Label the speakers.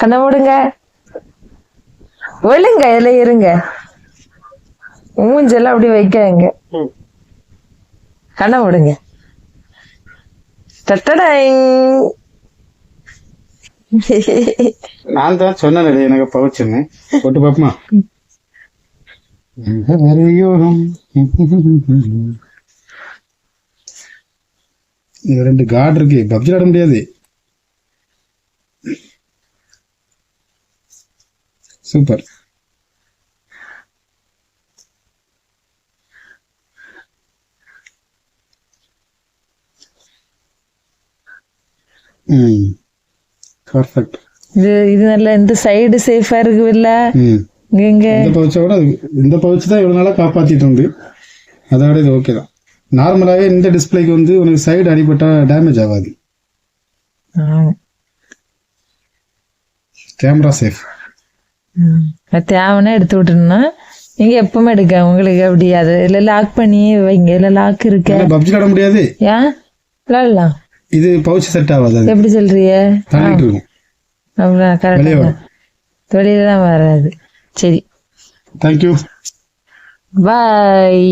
Speaker 1: கண்ண மூடுங்க, விழுங்க, இதுல இருங்க, மூஞ்செல்லாம் அப்படி வைக்காங்க. கண்ண மூடுங்க.
Speaker 2: நான் தான் சொன்னேன் எனக்கு பவுச்சுன்னு போட்டு பாப்பமா. இங்க 2 கார்டு இருக்கு, பப்ஜி ஆட முடியாது. சூப்பர். பர்ஃபெக்ட்.
Speaker 1: இது நல்ல, இந்த சைடு சேஃபா இருக்குல்ல. இங்க
Speaker 2: இந்த பவுச்சோட இந்த பவுச் தான் இவ்வளவு நாளா காப்பாத்திட்டு இருந்து, அதோட இது ஓகே தான். நார்மலாவே இந்த டிஸ்பிளேக்கு வந்து உனக்கு சைடு அடிபட்டா டேமேஜ் ஆகாது. Camera safe.
Speaker 1: தேவைன்னா எடுத்து விட்டுருன்னா நீங்க எப்பவுமே எடுக்க உங்களுக்கு அப்படி அது இல்ல லாக் பண்ணி வைங்க. இல்ல லாக் இருக்கு,
Speaker 2: பப்ஜி ஆட முடியாது.
Speaker 1: ஏன் விளையாடலாம்.
Speaker 2: இது பவுச் செட் ஆகாது.
Speaker 1: எப்படி சொல்றீங்க?
Speaker 2: தள்ளிட்டு இருக்கும்.
Speaker 1: அப்படின்னா கரெக்டா வெளியில தான் வராது. சரி,
Speaker 2: தேங்க்யூ,
Speaker 1: பாய்.